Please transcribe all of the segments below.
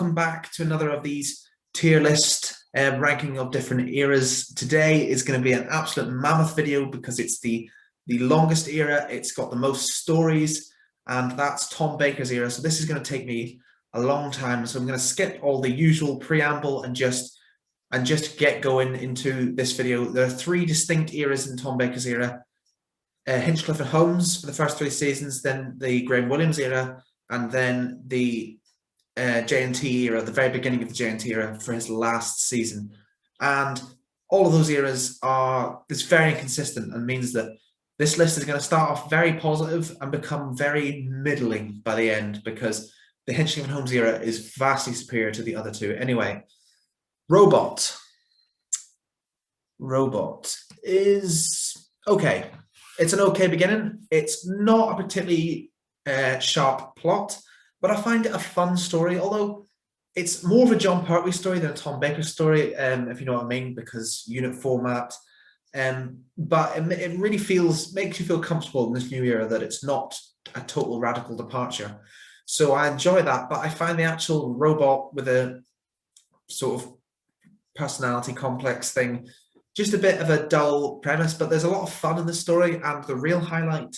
welcome back to another of these tier list ranking of different eras. Today is going to be an absolute mammoth video because it's the longest era. It's got the most stories, and that's Tom Baker's era. So this is going to take me a long time. So I'm going to skip all the usual preamble and just get going into this video. There are three distinct eras in Tom Baker's era. Hinchcliffe and Holmes for the first 3 seasons, then the Graham Williams era, and then the J&T era, the very beginning of the J&T era for his last season. And all of those eras are very inconsistent and means that this list is going to start off very positive and become very middling by the end, because the Hinchcliffe and Holmes era is vastly superior to the other two. Anyway, Robot is okay. It's an okay beginning. It's not a particularly sharp plot, but I find it a fun story, although it's more of a Jon Pertwee story than a Tom Baker story, if you know what I mean, because unit format. But it really makes you feel comfortable in this new era that it's not a total radical departure. So I enjoy that, but I find the actual robot with a sort of personality complex thing just a bit of a dull premise, but there's a lot of fun in the story, and the real highlight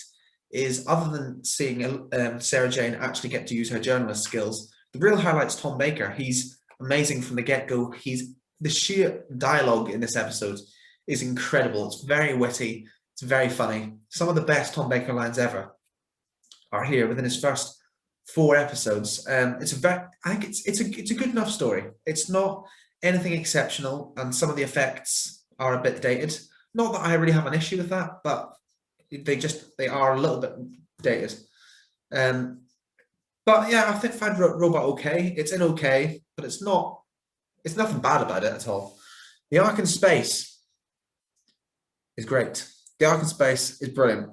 is, other than seeing Sarah Jane actually get to use her journalist skills, the real highlight's Tom Baker. He's amazing from the get-go. The sheer dialogue in this episode is incredible. It's very witty. It's very funny. Some of the best Tom Baker lines ever are here within his first 4 episodes. I think it's a good enough story. It's not anything exceptional, and some of the effects are a bit dated. Not that I really have an issue with that, but they are a little bit dated. But yeah, I find Robot okay. It's okay, but it's nothing bad about it at all. The arc in space is great. The arc in space is brilliant.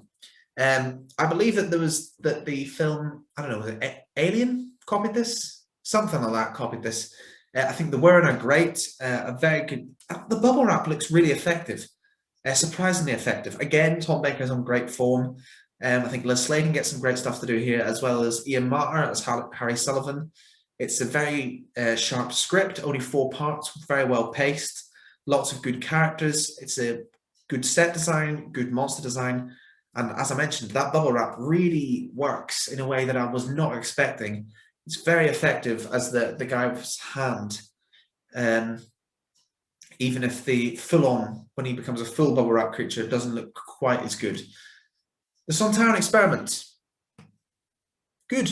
I believe that the film, I don't know, was it Alien copied this? Something like that copied this. I think the Wirren are great, very good. The bubble wrap looks really effective, surprisingly effective. Again, Tom Baker's on great form. I think Liz Sladen gets some great stuff to do here, as well as Ian Marter as Harry Sullivan. It's a very sharp script, only 4 parts, very well paced, lots of good characters. It's a good set design, good monster design. And as I mentioned, that bubble wrap really works in a way that I was not expecting. It's very effective as the guy's hand, even if the full-on, when he becomes a full bubble wrap creature, doesn't look quite as good. The Sontaran Experiment, good.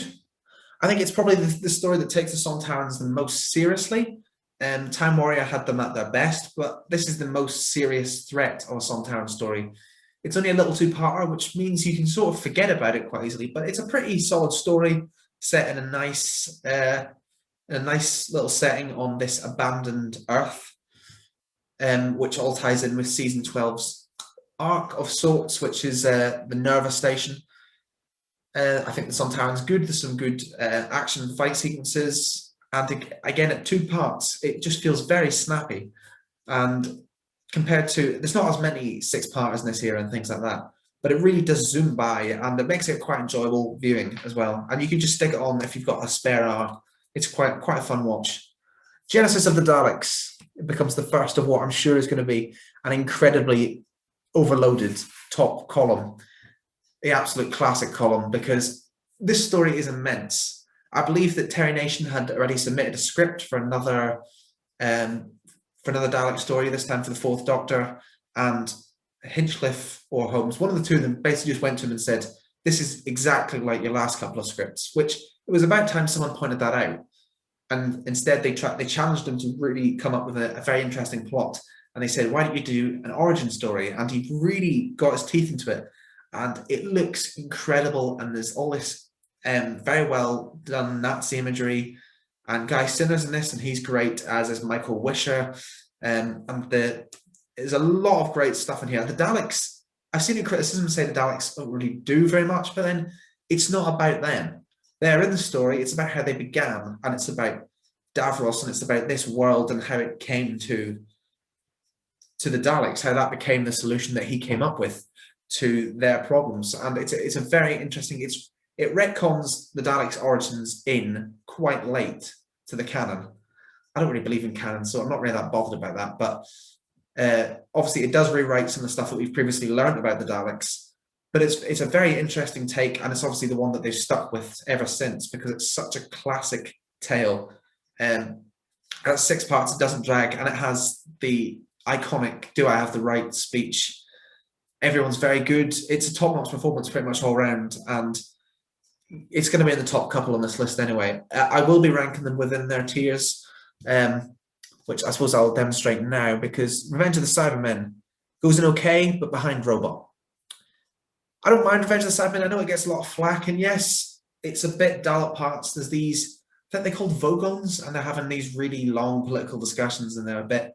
I think it's probably the story that takes the Sontarans the most seriously. Time Warrior had them at their best, but this is the most serious threat of a Sontaran story. It's only a little 2-parter, which means you can sort of forget about it quite easily, but it's a pretty solid story set in a nice little setting on this abandoned Earth, which all ties in with season 12's arc of sorts, which is the Nerva station. I think the Sontaran's good. There's some good action fight sequences, and again, at 2 parts, it just feels very snappy. And compared to, there's not as many 6-parters in this era and things like that, but it really does zoom by, and it makes it quite enjoyable viewing as well. And you can just stick it on if you've got a spare hour. It's quite a fun watch. Genesis of the Daleks. It becomes the first of what I'm sure is going to be an incredibly overloaded top column. The absolute classic column, because this story is immense. I believe that Terry Nation had already submitted a script for another Dalek story, this time for the 4th Doctor, and Hinchcliffe or Holmes, one of the two of them, basically just went to him and said, "This is exactly like your last couple of scripts," which it was about time someone pointed that out. And instead they challenged him to really come up with a very interesting plot. And they said, "Why don't you do an origin story?" And he really got his teeth into it. And it looks incredible. And there's all this very well done Nazi imagery. And Guy Sinner's in this, and he's great, as is Michael Wisher. There's a lot of great stuff in here. The Daleks, I've seen a criticism say the Daleks don't really do very much, but then it's not about them. They're in the story. It's about how they began, and it's about Davros, and it's about this world and how it came to the Daleks, how that became the solution that he came up with to their problems. And it's a very interesting, it retcons the Daleks' origins in quite late. to the canon. I don't really believe in canon, so I'm not really that bothered about that. But obviously, it does rewrite some of the stuff that we've previously learned about the Daleks. But it's a very interesting take, and it's obviously the one that they've stuck with ever since because it's such a classic tale. It has 6 parts, it doesn't drag, and it has the iconic "Do I have the right?" speech. Everyone's very good. It's a top-notch performance pretty much all round, and it's going to be in the top couple on this list anyway. I will be ranking them within their tiers, which I suppose I'll demonstrate now, because Revenge of the Cybermen goes in okay, but behind Robot. I don't mind Revenge of the Cybermen. I know it gets a lot of flack, and yes, it's a bit dull at parts. There's these, I think they're called Vogons, and they're having these really long political discussions, and they're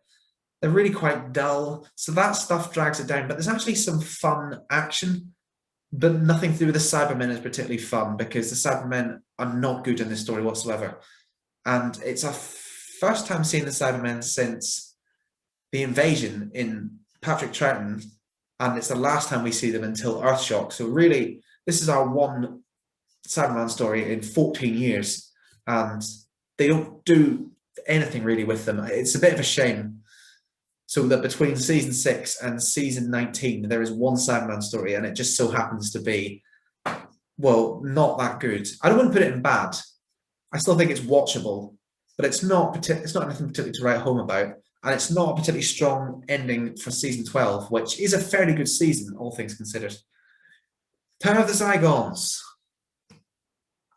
really quite dull. So that stuff drags it down, but there's actually some fun action, but nothing to do with the Cybermen is particularly fun, because the Cybermen are not good in this story whatsoever. And it's a first time seeing the Cybermen since the invasion in Patrick Troughton, and it's the last time we see them until Earthshock. So really, this is our one Cyberman story in 14 years, and they don't do anything really with them. It's a bit of a shame. So that between season 6 and season 19, there is one Cyberman story, and it just so happens to be, well, not that good. I don't want to put it in bad. I still think it's watchable, but it's not anything particularly to write home about, and it's not a particularly strong ending for season 12, which is a fairly good season, all things considered. Tower of the Zygons,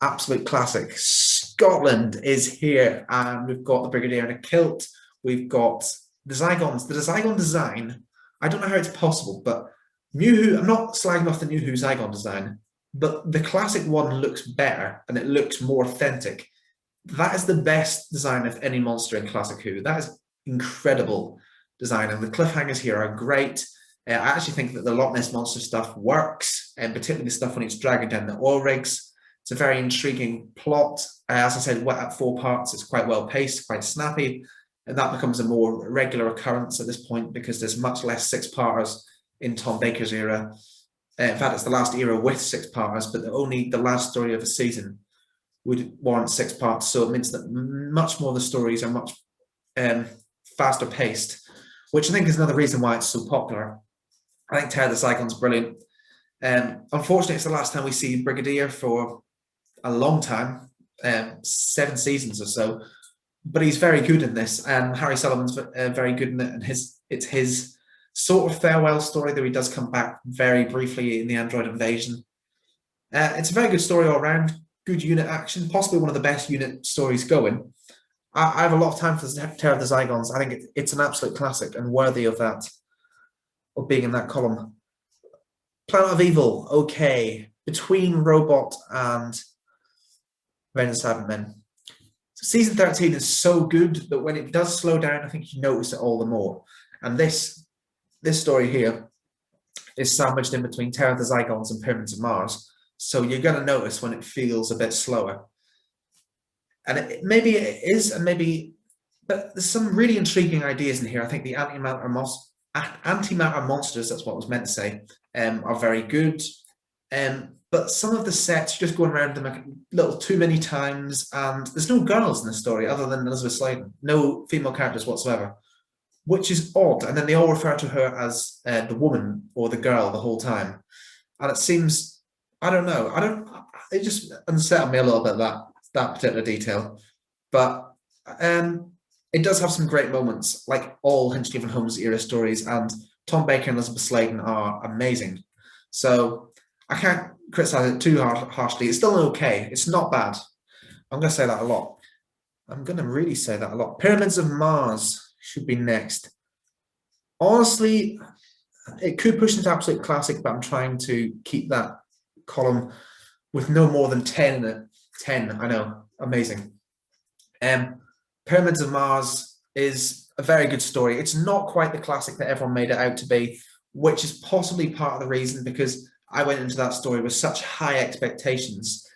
absolute classic. Scotland is here, and we've got the Brigadier in a kilt. We've got the Zygons, the Zygon design. I don't know how it's possible, but New Who, I'm not slagging off the New Who Zygon design, but the classic one looks better and it looks more authentic. That is the best design of any monster in Classic Who. That is incredible design, and the cliffhangers here are great. I actually think that the Loch Ness Monster stuff works, and particularly the stuff when it's dragging down the oil rigs. It's a very intriguing plot. As I said, at 4 parts, it's quite well paced, quite snappy. And that becomes a more regular occurrence at this point because there's much less 6-parters in Tom Baker's era. In fact, it's the last era with 6-parters, but only the last story of a season would warrant 6 parts. So it means that much more of the stories are much faster paced, which I think is another reason why it's so popular. I think Terror of the Zygon's brilliant. Unfortunately, it's the last time we see Brigadier for a long time, 7 seasons or so. But he's very good in this, and Harry Sullivan's very good in it. And it's his sort of farewell story, though he does come back very briefly in the Android Invasion. It's a very good story all around, good unit action, possibly one of the best unit stories going. I have a lot of time for Terror of the Zygons. I think it's an absolute classic and worthy of that, of being in that column. Planet of Evil, okay, between Robot and Revenge of the Cybermen. Season 13 is so good that when it does slow down, I think you notice it all the more. And this story here is sandwiched in between Terror of the Zygons and Pyramids of Mars. So you're going to notice when it feels a bit slower. And maybe it is, and maybe, but there's some really intriguing ideas in here. I think the antimatter monsters, that's what I was meant to say, are very good. But some of the sets just going around them a little too many times, and there's no girls in the story other than Elizabeth Sladen, no female characters whatsoever, which is odd. And then they all refer to her as the woman or the girl the whole time, and it seems, I don't know, it just unsettled me a little bit, that particular detail. But it does have some great moments, like all Hinchcliffe and Holmes era stories, and Tom Baker and Elizabeth Sladen are amazing. So I can't criticize it too harshly. It's still okay. It's not bad. I'm going to say that a lot. I'm going to really say that a lot. Pyramids of Mars should be next. Honestly, it could push into absolute classic, but I'm trying to keep that column with no more than 10 in it. 10, I know. Amazing. Pyramids of Mars is a very good story. It's not quite the classic that everyone made it out to be, which is possibly part of the reason, because I went into that story with such high expectations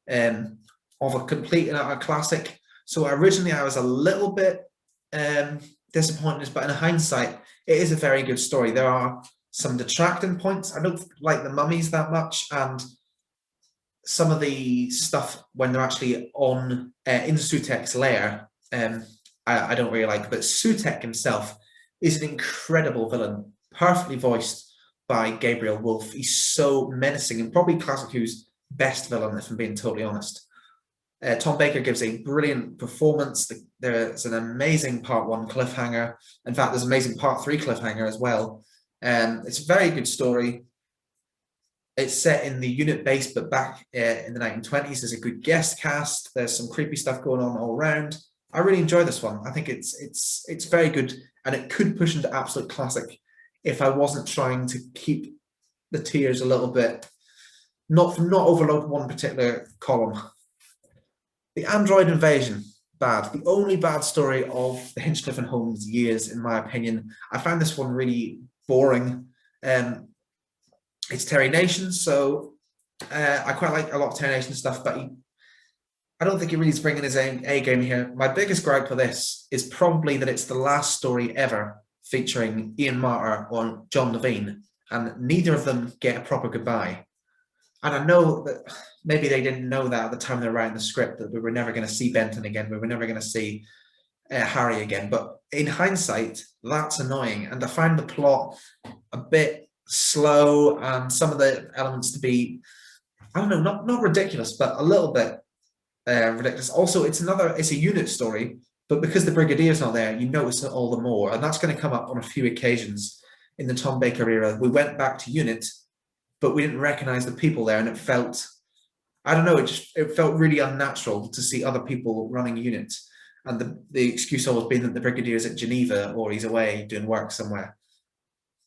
of a complete and utter classic. So originally I was a little bit disappointed, but in hindsight, it is a very good story. There are some detracting points. I don't like the mummies that much, and some of the stuff when they're actually on in Sutek's lair, I don't really like. But Sutek himself is an incredible villain, perfectly voiced by Gabriel Wolf. He's so menacing and probably Classic Who's best villain, if I'm being totally honest. Tom Baker gives a brilliant performance. There's an amazing part 1 cliffhanger. In fact, there's an amazing part 3 cliffhanger as well. It's a very good story. It's set in the unit base, but back in the 1920s. There's a good guest cast. There's some creepy stuff going on all around. I really enjoy this one. I think it's very good, and it could push into absolute classic if I wasn't trying to keep the tiers a little bit, not overload one particular column. The Android Invasion, bad. The only bad story of the Hinchcliffe and Holmes years, in my opinion. I found this one really boring. It's Terry Nation, so I quite like a lot of Terry Nation stuff, but I don't think he really is bringing his A game here. My biggest gripe for this is probably that it's the last story ever featuring Ian Marter or John Levine, and neither of them get a proper goodbye. And I know that maybe they didn't know that at the time they were writing the script, that we were never going to see Benton again, we were never going to see Harry again. But in hindsight, that's annoying. And I find the plot a bit slow and some of the elements to be, I don't know, not ridiculous, but a little bit ridiculous. Also, it's a unit story, but because the Brigadier's not there, you notice it all the more. And that's going to come up on a few occasions in the Tom Baker era. We went back to unit, but we didn't recognize the people there, and it felt, I don't know, it felt really unnatural to see other people running units. And the excuse always being that the Brigadier's at Geneva or he's away doing work somewhere.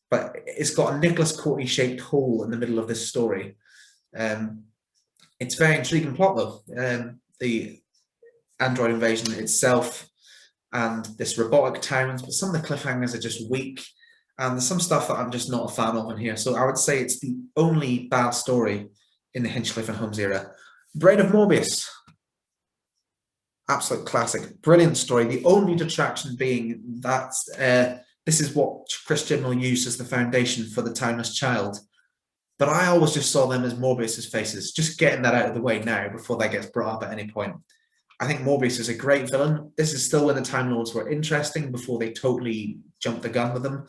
But it's got a Nicholas Courtney shaped hole in the middle of this story. It's a very intriguing plot though. The Android Invasion itself and this robotic tyrant, but some of the cliffhangers are just weak. And there's some stuff that I'm just not a fan of in here. So I would say it's the only bad story in the Hinchcliffe and Holmes era. Brain of Morbius. Absolute classic. Brilliant story. The only detraction being that this is what Chris Chibnall used as the foundation for The Timeless Child. But I always just saw them as Morbius's faces. Just getting that out of the way now before that gets brought up at any point. I think Morbius is a great villain. This is still when the Time Lords were interesting before they totally jumped the gun with them.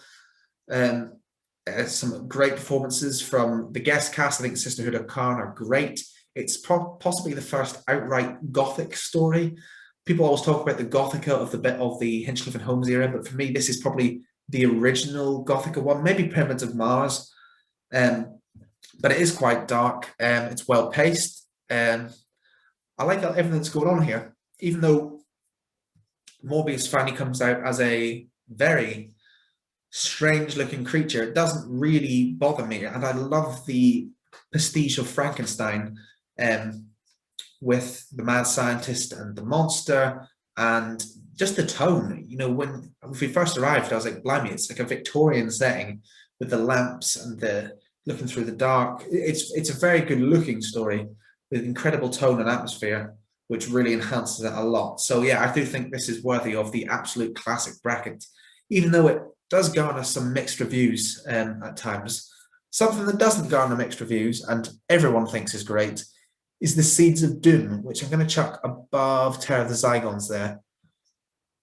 Some great performances from the guest cast. I think Sisterhood of Karn are great. It's possibly the first outright Gothic story. People always talk about the Gothica of the Hinchcliffe and Holmes era, but for me, this is probably the original Gothica one. Maybe Pyramids of Mars, but it is quite dark. It's well paced. I like everything that's going on here, even though Morbius finally comes out as a very strange looking creature. It doesn't really bother me, and I love the prestige of Frankenstein with the mad scientist and the monster, and just the tone. You know, when we first arrived, I was like, blimey, it's like a Victorian setting with the lamps and the looking through the dark. It's a very good looking story with incredible tone and atmosphere, which really enhances it a lot. So yeah, I do think this is worthy of the absolute classic bracket, even though it does garner some mixed reviews at times. Something that doesn't garner mixed reviews and everyone thinks is great is the Seeds of Doom, which I'm going to chuck above Terror of the Zygons there.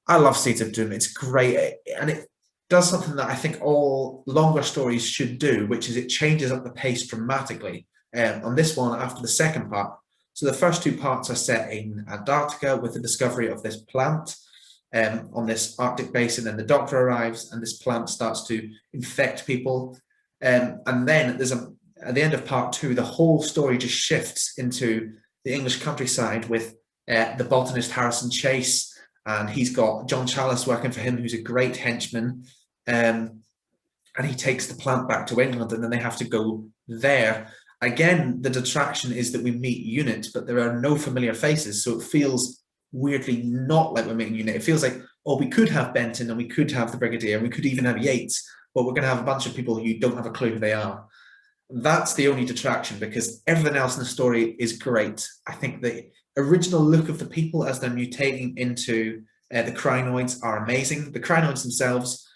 I love Seeds of Doom. It's great, and it does something that I think all longer stories should do, which is it changes up the pace dramatically. On this one, after the second part. So the first two parts are set in Antarctica with the discovery of this plant on this Arctic basin, and the doctor arrives and this plant starts to infect people. And then at the end of part two, the whole story just shifts into the English countryside with the botanist Harrison Chase, and he's got John Challis working for him, who's a great henchman. And he takes the plant back to England, and then they have to go there. Again, the detraction is that we meet Unit, but there are no familiar faces, so it feels weirdly not like we're meeting Unit. It feels like, oh, we could have Benton and we could have the Brigadier and we could even have Yates, but we're going to have a bunch of people who you don't have a clue who they are. That's the only detraction, because everything else in the story is great. I think the original look of the people as they're mutating into the Crinoids are amazing. The Crinoids themselves,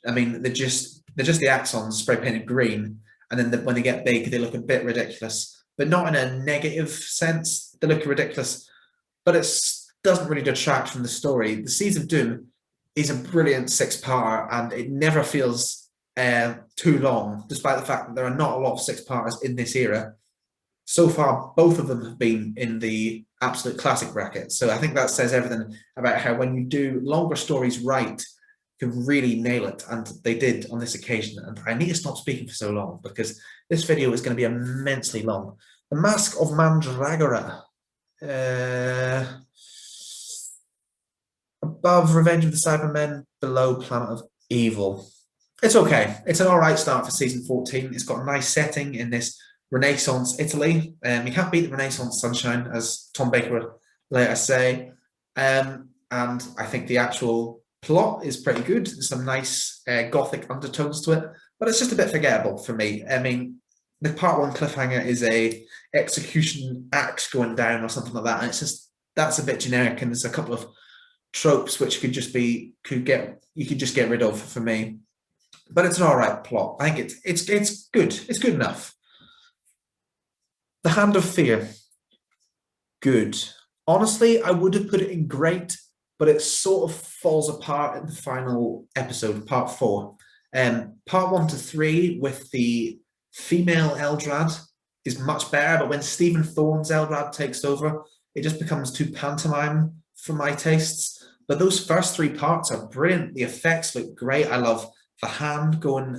I mean, they're just the axons spray painted green. And then when they get big, they look a bit ridiculous. but not in a negative sense. They look ridiculous, but it doesn't really detract from the story. The Seeds of Doom is a brilliant six-parter, and it never feels too long, despite the fact that there are not a lot of six-parters in this era. So far, both of them have been in the absolute classic bracket. So I think that says everything about how when you do longer stories right, you can really nail it. And they did on this occasion. And I need to stop speaking for so long because this video is going to be immensely long. The Mask of Mandragora. Above Revenge of the Cybermen, below Planet of Evil. It's okay. It's an all right start for season 14. It's got a nice setting in this Renaissance Italy. You can't beat the Renaissance sunshine, as Tom Baker would later say. And I think the actual plot is pretty good. There's some nice gothic undertones to it, but it's just a bit forgettable for me. I mean, the part 1 cliffhanger is a execution axe going down or something like that, and it's just, that's a bit generic, and there's a couple of tropes which you could just get rid of for me. But it's an all right plot. I think it's good. It's good enough. The Hand of Fear. Good. Honestly, I would have put it in great, but it sort of falls apart in the final episode, part 4. Part 1 to 3 with the female Eldrad is much better, but when Stephen Thorne's Eldrad takes over, it just becomes too pantomime for my tastes. But those first 3 parts are brilliant. The effects look great. I love the hand going.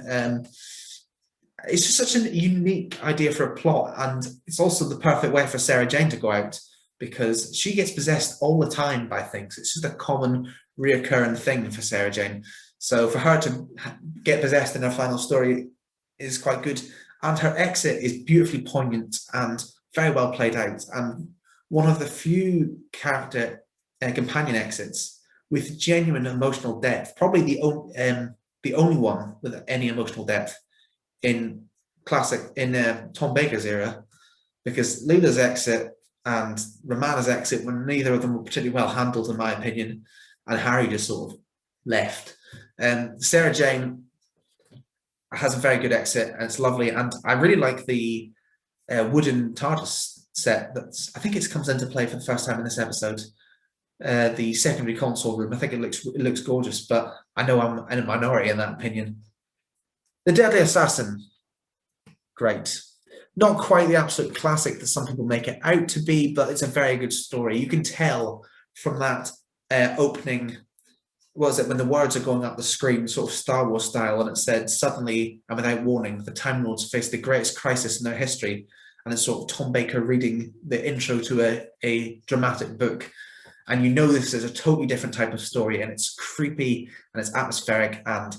It's just such a unique idea for a plot, and it's also the perfect way for Sarah Jane to go out, because she gets possessed all the time by things. It's just a common reoccurring thing for Sarah Jane. So for her to get possessed in her final story is quite good. And her exit is beautifully poignant and very well played out, and one of the few character companion exits with genuine emotional depth, probably the only one with any emotional depth in Tom Baker's era, because Leela's exit and Romana's exit, when neither of them were particularly well handled, in my opinion, and Harry just sort of left. Sarah Jane has a very good exit, and it's lovely, and I really like the wooden TARDIS set. I think it comes into play for the first time in this episode. The secondary console room. I think it looks gorgeous, but I know I'm in a minority in that opinion. The Deadly Assassin. Great. Not quite the absolute classic that some people make it out to be, but it's a very good story. You can tell from that opening, what was it, when the words are going up the screen, sort of Star Wars style, and it said, suddenly and without warning, the Time Lords face the greatest crisis in their history. And it's sort of Tom Baker reading the intro to a dramatic book. And you know this is a totally different type of story, and it's creepy and it's atmospheric, and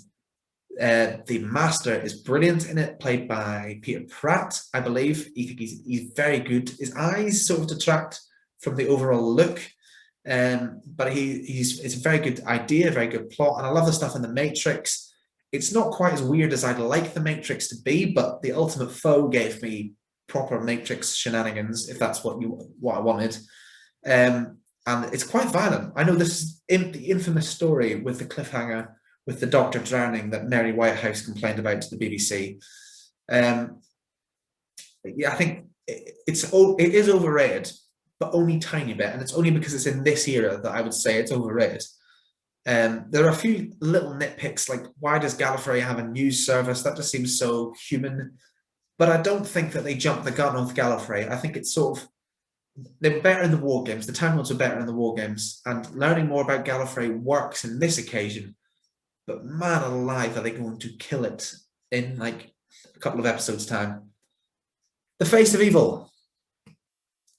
the Master is brilliant in it, played by Peter Pratt, I believe. He's very good. His eyes sort of detract from the overall look, but it's a very good idea, very good plot, and I love the stuff in The Matrix. It's not quite as weird as I'd like The Matrix to be, but The Ultimate Foe gave me proper Matrix shenanigans, if that's what I wanted. And it's quite violent. I know this is the infamous story with the cliffhanger with the doctor drowning that Mary Whitehouse complained about to the BBC. Yeah, I think it is overrated, but only a tiny bit, and it's only because it's in this era that I would say it's overrated. There are a few little nitpicks, like why does Gallifrey have a news service? That just seems so human. But I don't think that they jumped the gun with Gallifrey. I think it's sort of, they were better in the war games. The Time Lords were better in the war games, and learning more about Gallifrey works in this occasion. But man alive, are they going to kill it in like a couple of episodes' time? The Face of Evil.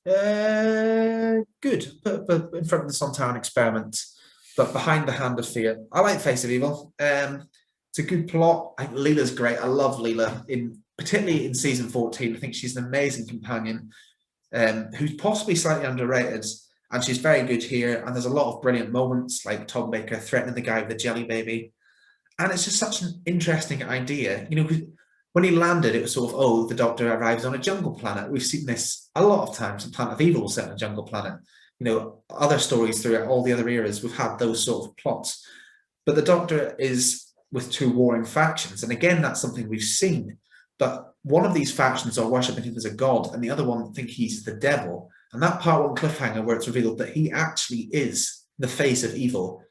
Good, but in front of the Sontaran Experiment, but behind the Hand of Fear. I like Face of Evil. It's a good plot. I think Leela's great. I love Leela, particularly in season 14. I think she's an amazing companion. Who's possibly slightly underrated, and she's very good here, and there's a lot of brilliant moments, like Tom Baker threatening the guy with the jelly baby, and it's just such an interesting idea. You know, when he landed, it was sort of, oh, the Doctor arrives on a jungle planet. We've seen this a lot of times. The Planet of Evil set on a jungle planet. You know, other stories throughout all the other eras, we've had those sort of plots, but the Doctor is with 2 warring factions, and again, that's something we've seen. but one of these factions are worshipping him as a god, and the other one think he's the devil. And that part one cliffhanger where it's revealed that he actually is the face of evil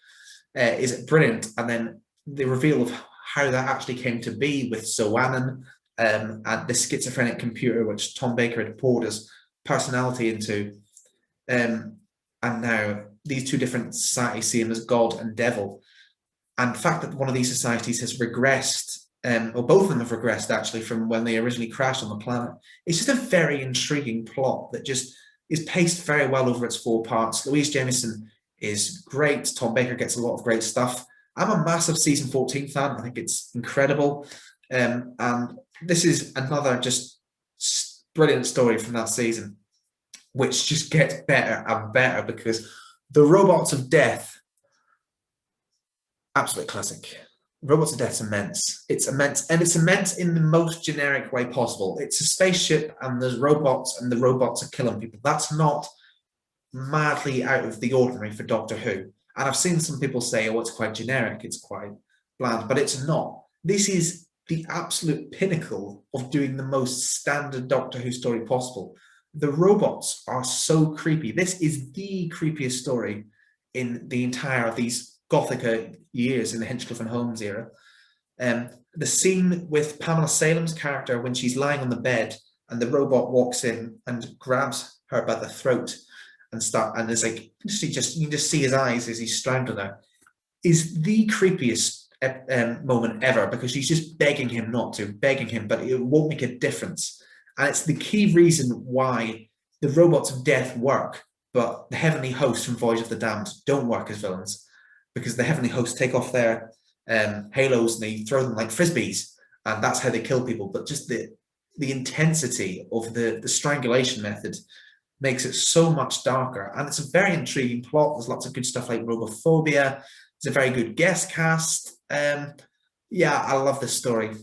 is brilliant. And then the reveal of how that actually came to be with Sowanen and the schizophrenic computer which Tom Baker had poured his personality into. And now these two different societies see him as God and devil. And the fact that one of these societies has regressed, or both of them have regressed actually from when they originally crashed on the planet, it's just a very intriguing plot that just is paced very well over its 4 parts. Louise Jameson is great. Tom Baker gets a lot of great stuff. I'm a massive season 14 fan. I think it's incredible. And this is another just brilliant story from that season, which just gets better and better because the Robots of Death, absolute classic. Robots of Death's immense. It's immense, and it's immense in the most generic way possible. It's a spaceship, and there's robots, and the robots are killing people. That's not madly out of the ordinary for Doctor Who. And I've seen some people say, oh, it's quite generic, it's quite bland, but it's not. This is the absolute pinnacle of doing the most standard Doctor Who story possible. The robots are so creepy. This is the creepiest story in the entire of these Gothica years in the Hinchcliffe and Holmes era. The scene with Pamela Salem's character when she's lying on the bed and the robot walks in and grabs her by the throat and is like, you can just see his eyes as he's strangling her, is the creepiest moment ever, because she's just begging him not to, but it won't make a difference. And it's the key reason why the Robots of Death work, but the Heavenly Host from Voyage of the Damned don't work as villains, because the Heavenly Host take off their halos and they throw them like frisbees, and that's how they kill people. But just the intensity of the strangulation method makes it so much darker, and it's a very intriguing plot. There's lots of good stuff like Robophobia. It's a very good guest cast. Yeah, I love this story,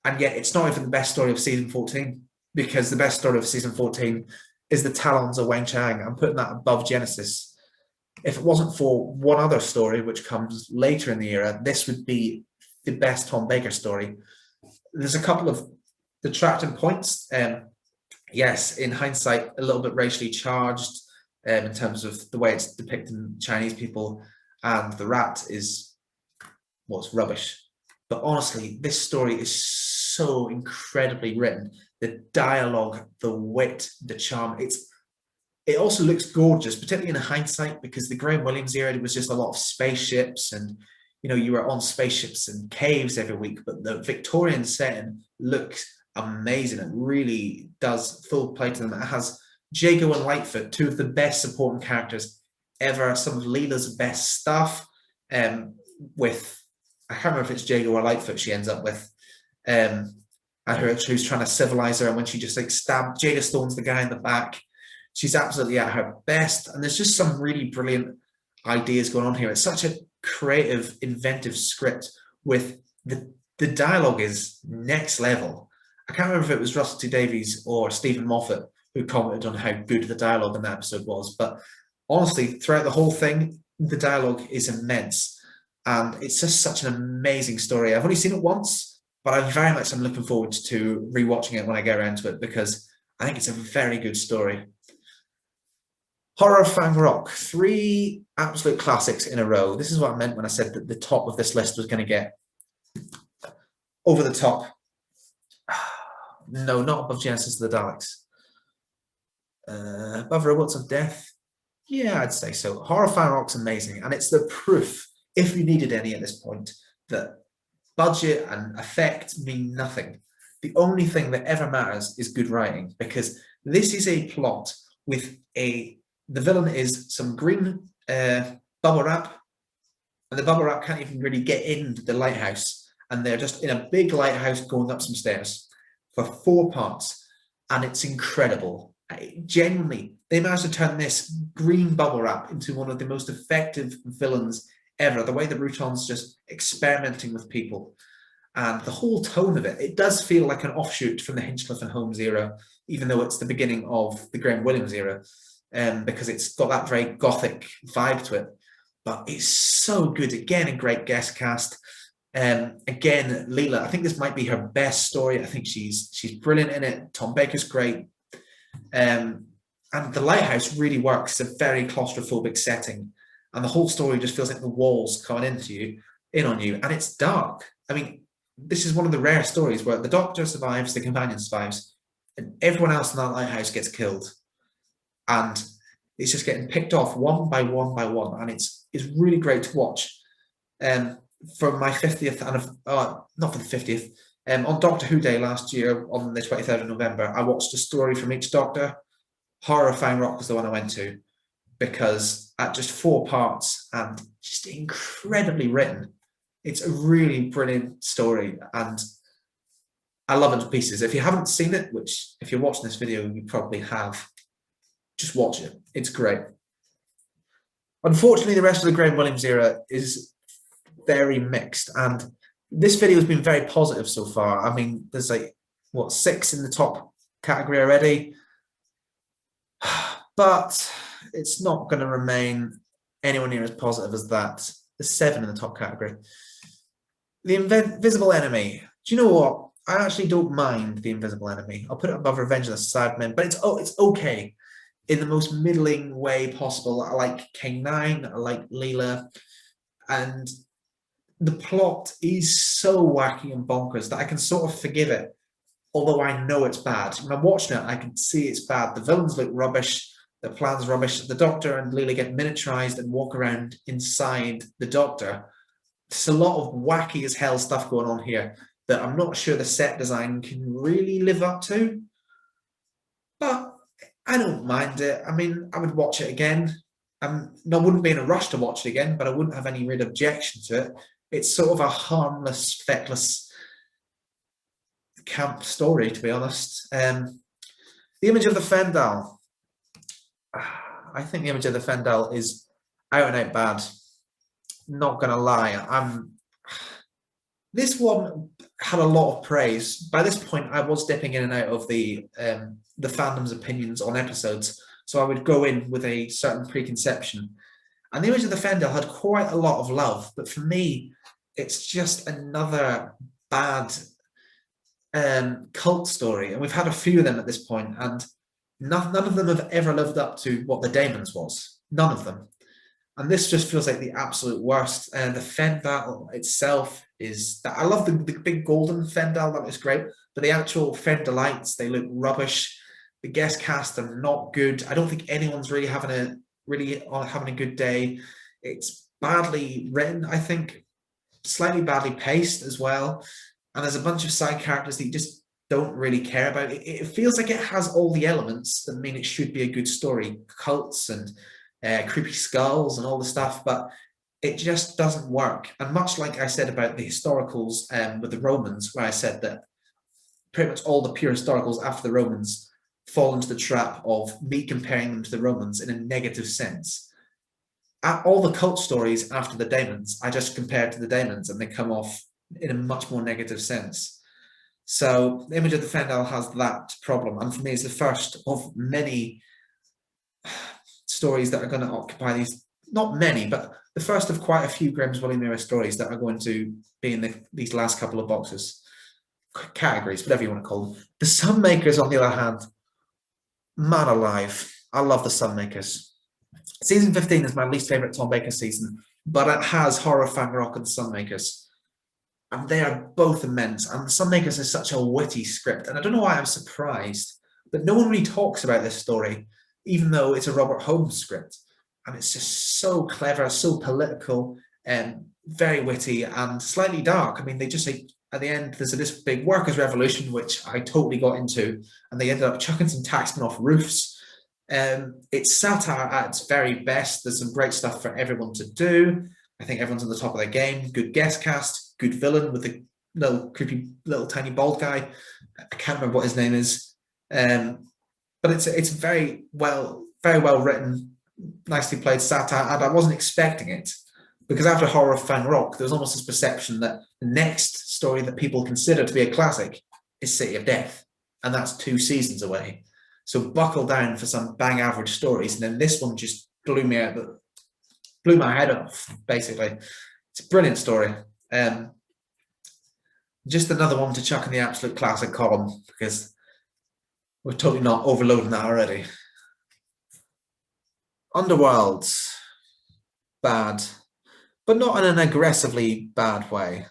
and yet it's not even the best story of season 14, because the best story of season 14 is the Talons of Weng-Chiang. I'm putting that above Genesis. If it wasn't for one other story, which comes later in the era, this would be the best Tom Baker story. There's a couple of detracting points. Yes, in hindsight, a little bit racially charged in terms of the way it's depicting Chinese people, and the rat is, well, it's rubbish. But honestly, this story is so incredibly written. The dialogue, the wit, the charm, it also looks gorgeous, particularly in hindsight, because the Graham Williams era was just a lot of spaceships, and you were on spaceships and caves every week. But the Victorian setting looks amazing. It really does full play to them. It has Jago and Lightfoot, two of the best supporting characters ever. Some of Leela's best stuff. With, I can't remember if it's Jago or Lightfoot she ends up with. And who's trying to civilize her, and when she just like Jada Stone's the guy in the back. She's absolutely at her best, and there's just some really brilliant ideas going on here. It's such a creative, inventive script with the dialogue is next level. I can't remember if it was Russell T Davies or Stephen Moffat who commented on how good the dialogue in that episode was, but honestly, throughout the whole thing, the dialogue is immense, and it's just such an amazing story. I've only seen it once, but I very much am looking forward to rewatching it when I get around to it, because I think it's a very good story. Horror of Fang Rock, 3 absolute classics in a row. This is what I meant when I said that the top of this list was going to get over the top. No, not above Genesis of the Daleks. Above Robots of Death? Yeah, I'd say so. Horror of Fang Rock's amazing, and it's the proof, if you needed any at this point, that budget and effect mean nothing. The only thing that ever matters is good writing, because this is a plot with the villain is some green bubble wrap, and the bubble wrap can't even really get into the lighthouse, and they're just in a big lighthouse going up some stairs for 4 parts, and it's incredible. Genuinely, they managed to turn this green bubble wrap into one of the most effective villains ever. The way the Rutan's just experimenting with people, and the whole tone of it, it does feel like an offshoot from the Hinchcliffe and Holmes era, even though it's the beginning of the Graham Williams era. Because it's got that very gothic vibe to it, but it's so good. Again, a great guest cast. Again, Leela, I think this might be her best story. I think she's brilliant in it. Tom Baker's great. And the lighthouse really works. It's a very claustrophobic setting. And the whole story just feels like the walls coming in on you. And it's dark. I mean, this is one of the rare stories where the Doctor survives, the companion survives, and everyone else in that lighthouse gets killed. And it's just getting picked off one by one by one. And it's really great to watch. For my 50th, not for the 50th, on Doctor Who Day last year, on the 23rd of November, I watched a story from each Doctor. Horror of Fang Rock was the one I went to, because at just 4 parts and just incredibly written. It's a really brilliant story, and I love it to pieces. If you haven't seen it, which if you're watching this video, you probably have, just watch it. It's great. Unfortunately, the rest of the Graham Williams era is very mixed, and this video has been very positive so far. I mean, there's like, what, 6 in the top category already, but it's not going to remain anywhere near as positive as that. There's 7 in the top category. The Invisible Enemy. Do you know what? I actually don't mind The Invisible Enemy. I'll put it above Revenge of the Cybermen, but it's okay in the most middling way possible. I like King 9, I like Leela, and the plot is so wacky and bonkers that I can sort of forgive it, although I know it's bad. When I'm watching it, I can see it's bad. The villains look rubbish, the plan's rubbish. The Doctor and Leela get miniaturized and walk around inside the Doctor. There's a lot of wacky as hell stuff going on here that I'm not sure the set design can really live up to. But I don't mind it. I mean, I would watch it again. I wouldn't be in a rush to watch it again, but I wouldn't have any real objection to it. It's sort of a harmless, feckless camp story, to be honest. The Image of the Fendahl. I think The Image of the Fendahl is out and out bad. Not gonna lie, this one had a lot of praise. By this point, I was dipping in and out of the fandom's opinions on episodes, so I would go in with a certain preconception. And The Image of the Fendahl had quite a lot of love, but for me, it's just another bad cult story, and we've had a few of them at this point, and none of them have ever lived up to what the Daemons was. None of them. And this just feels like the absolute worst. The Fendahl itself is that I love the big golden Fendahl, that was great, but the actual Fendalites, they look rubbish. The guest cast are not good. I don't think anyone's really having a good day. It's badly written, I think, slightly badly paced as well. And there's a bunch of side characters that you just don't really care about. It feels like it has all the elements that mean it should be a good story. Cults and creepy skulls and all the stuff, but it just doesn't work. And much like I said about the historicals with the Romans, where I said that pretty much all the pure historicals after the Romans fall into the trap of me comparing them to the Romans in a negative sense. All the cult stories after the Daemons, I just compare to the Daemons and they come off in a much more negative sense. So The Image of the Fendahl has that problem, and for me it's the first of many stories that are going to occupy these, not many, but the first of quite a few Grimm's William era stories that are going to be in these last couple of boxes, categories, whatever you want to call them. The Sunmakers, on the other hand, man alive, I love the Sunmakers. Season 15 is my least favourite Tom Baker season, but it has Horror of Fang Rock and the Sunmakers. And they are both immense. And the Sunmakers is such a witty script. And I don't know why I'm surprised, but no one really talks about this story, even though it's a Robert Holmes script. And it's just so clever, so political, and very witty and slightly dark. I mean, they just say at the end, there's this big workers' revolution, which I totally got into, and they ended up chucking some taxmen off roofs. It's satire at its very best. There's some great stuff for everyone to do. I think everyone's on the top of their game. Good guest cast, good villain with a little creepy, little tiny bald guy. I can't remember what his name is. But it's very well written, nicely played satire, and I wasn't expecting it, because after Horror of Fang Rock, there was almost this perception that the next story that people consider to be a classic is City of Death, and that's 2 seasons away. So buckle down for some bang average stories, and then this one just blew my head off. Basically, it's a brilliant story. Just another one to chuck in the absolute classic column because we're totally not overloading that already. Underworld, bad, but not in an aggressively bad way.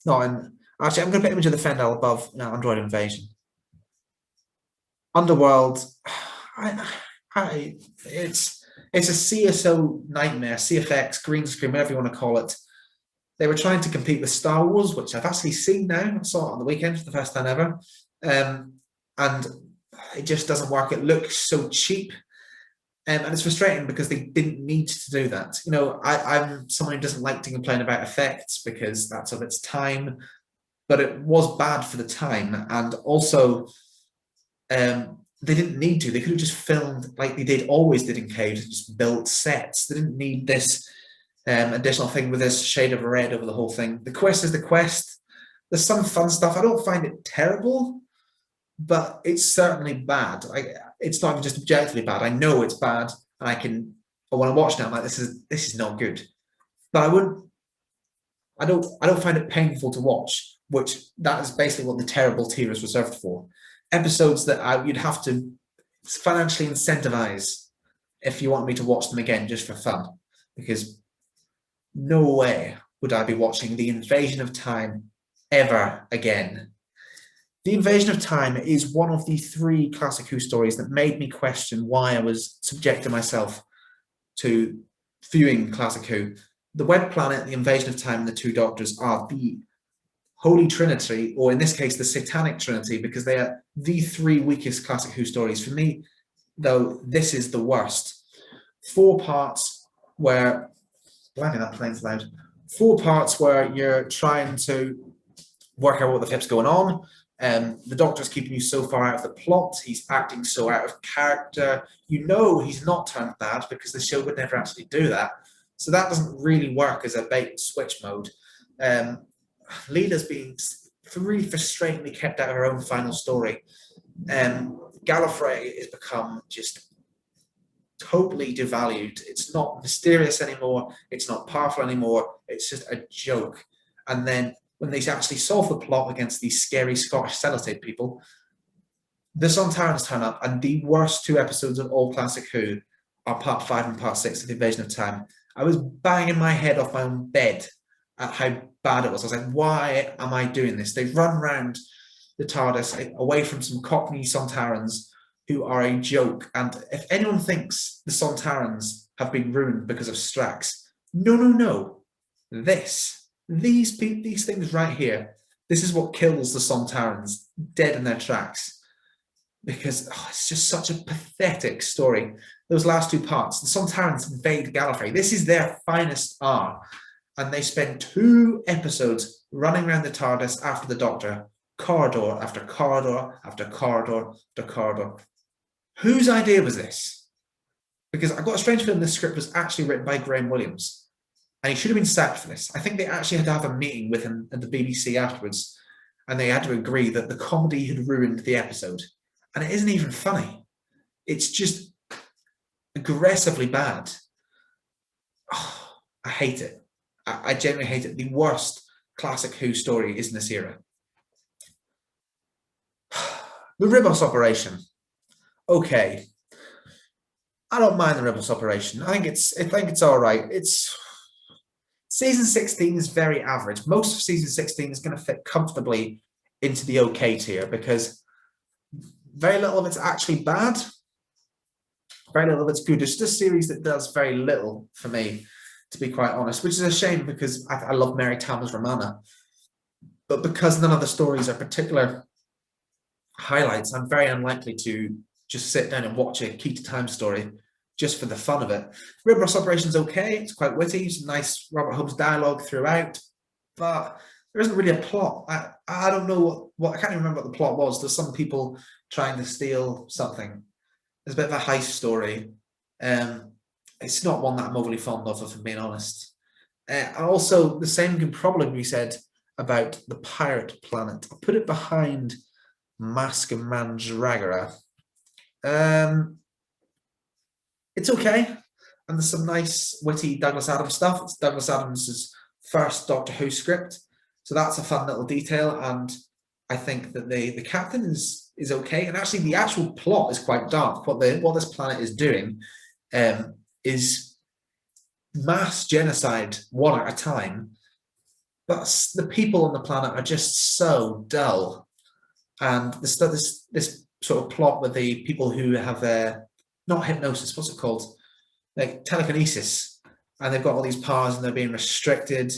Not in. Actually, I'm going to put Image of the Fendel above Android Invasion. Underworld, it's a CSO nightmare, CFX, green screen, whatever you want to call it. They were trying to compete with Star Wars, which I've actually seen now. I saw it on the weekend for the first time ever. And it just doesn't work. It looks so cheap. And it's frustrating because they didn't need to do that. You know, I'm someone who doesn't like to complain about effects because that's of its time, but it was bad for the time. And also, they didn't need to. They could have just filmed like they did always did in Caves, just built sets. They didn't need this additional thing with this shade of red over the whole thing. The quest is the quest. There's some fun stuff. I don't find it terrible, but it's certainly bad. It's not even just objectively bad. I know it's bad, and but when I watch it, I'm like, this is not good. But I don't find it painful to watch, which that is basically what the terrible tier is reserved for. Episodes that you'd have to financially incentivize if you want me to watch them again just for fun, because no way would I be watching The Invasion of Time ever again. The Invasion of Time is one of the 3 Classic Who stories that made me question why I was subjecting myself to viewing Classic Who. The Web Planet, The Invasion of Time, and The Two Doctors are the Holy Trinity, or in this case, the Satanic Trinity, because they are the 3 weakest Classic Who stories. For me, though, this is the worst. 4 parts where, blimey, that plane's loud. 4 parts where you're trying to work out what the flip's going on. The Doctor's keeping you so far out of the plot. He's acting so out of character. You know he's not turned bad because the show would never actually do that. So that doesn't really work as a bait and switch mode. Leela's being really frustratingly kept out of her own final story. Gallifrey has become just totally devalued. It's not mysterious anymore. It's not powerful anymore. It's just a joke. And then when they actually solve the plot against these scary Scottish sellotape people, the Sontarans turn up, and the worst 2 episodes of all Classic Who are part 5 and part 6 of The Invasion of Time. I was banging my head off my own bed at how bad it was. I was like, why am I doing this? They've run around the TARDIS away from some Cockney Sontarans who are a joke. And if anyone thinks the Sontarans have been ruined because of Strax, no. These things right here, this is what kills the Sontarans dead in their tracks. Because it's just such a pathetic story. Those last 2 parts, the Sontarans invade Gallifrey. This is their finest hour. And they spend 2 episodes running around the TARDIS after the Doctor, corridor after corridor after corridor after corridor. Whose idea was this? Because I've got a strange feeling this script was actually written by Graham Williams, and he should have been sacked for this. I think they actually had to have a meeting with him at the BBC afterwards, and they had to agree that the comedy had ruined the episode. And it isn't even funny. It's just aggressively bad. Oh, I hate it. I genuinely hate it. The worst Classic Who story is in this era. The Ribos operation. Okay. I don't mind the Ribos operation. I think it's all right. It's season 16 is very average. Most of season 16 is going to fit comfortably into the okay tier because very little of it's actually bad. Very little of it's good. It's just a series that does very little for me, to be quite honest, which is a shame because I love Mary Tama's Romana. But because none of the stories are particular highlights, I'm very unlikely to just sit down and watch a Key to Time story just for the fun of it. Ribos Operation's okay. It's quite witty. It's nice Robert Holmes dialogue throughout. But there isn't really a plot. I don't know what I can't even remember what the plot was. There's some people trying to steal something. There's a bit of a heist story. It's not one that I'm overly fond of, if I'm being honest. And also, the same can probably be said about the Pirate Planet. I'll put it behind Mask of Mandragora. It's okay. And there's some nice, witty Douglas Adams stuff. It's Douglas Adams' first Doctor Who script. So that's a fun little detail, and I think that the captain is okay, and actually the actual plot is quite dark. What this planet is doing is mass genocide one at a time, but the people on the planet are just so dull. And this sort of plot with the people who have not hypnosis, what's it called? Like telekinesis, and they've got all these powers and they're being restricted.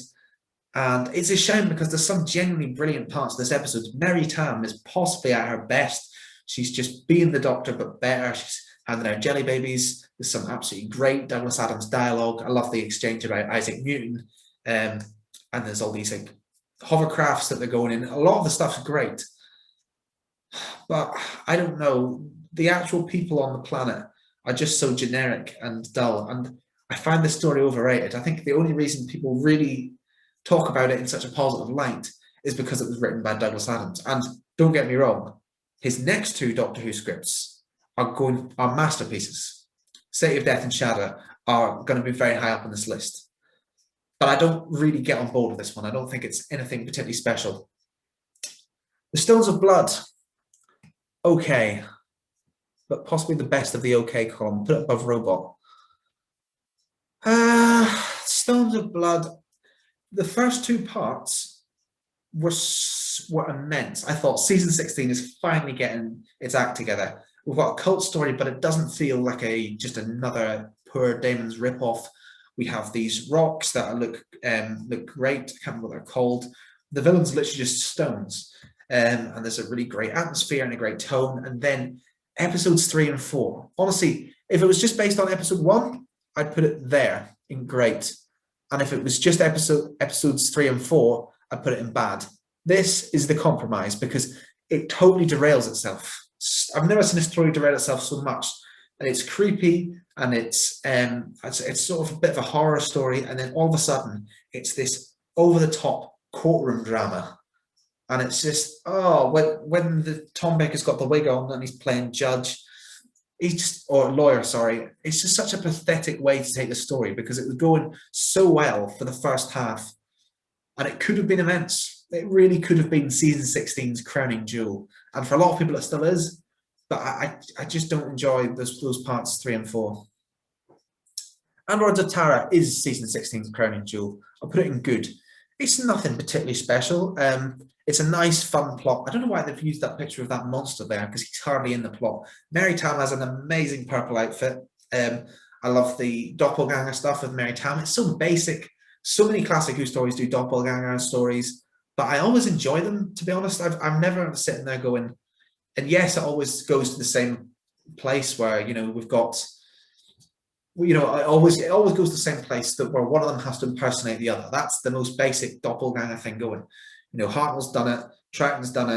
And it's a shame because there's some genuinely brilliant parts of this episode. Mary Tam is possibly at her best. She's just being the Doctor, but better. She's handing out jelly babies. There's some absolutely great Douglas Adams dialogue. I love the exchange about Isaac Newton. And there's all these like hovercrafts that they're going in. A lot of the stuff's great. But I don't know. The actual people on the planet are just so generic and dull. And I find this story overrated. I think the only reason people really talk about it in such a positive light is because it was written by Douglas Adams. And don't get me wrong, his next two Doctor Who scripts are masterpieces. City of Death and Shadow are going to be very high up on this list. But I don't really get on board with this one. I don't think it's anything particularly special. The Stones of Blood, okay, but possibly the best of the okay column. Put it above Robot. Stones of Blood, the first two parts were immense. I thought season 16 is finally getting its act together. We've got a cult story, but it doesn't feel like just another poor Damon's ripoff. We have these rocks that look great. I can't remember what they're called. The villain's literally just stones. And there's a really great atmosphere and a great tone. And then episodes 3 and 4. Honestly, if it was just based on episode 1, I'd put it there in great. And if it was just episodes 3 and 4, I'd put it in bad. This is the compromise because it totally derails itself. I've never seen a story derail itself so much. And it's creepy, and it's sort of a bit of a horror story. And then all of a sudden, it's this over-the-top courtroom drama. And it's just, when the Tom Baker's got the wig on and he's playing judge, or lawyer, sorry. It's just such a pathetic way to take the story because it was going so well for the first half, and it could have been immense. It really could have been season 16's crowning jewel, and for a lot of people, it still is. But I just don't enjoy those parts 3 and 4. Androids of Tara is season 16's crowning jewel. I'll put it in good. It's nothing particularly special. It's a nice, fun plot. I don't know why they've used that picture of that monster there because he's hardly in the plot. Mary Tam has an amazing purple outfit. I love the doppelganger stuff with Mary Tam. It's so basic. So many classic Who stories do doppelganger stories, but I always enjoy them, to be honest. I'm never sitting there going, and yes, it always goes to the same place where, we've got, it always goes to the same place where one of them has to impersonate the other. That's the most basic doppelganger thing going. Hartnell's done it, Troughton's done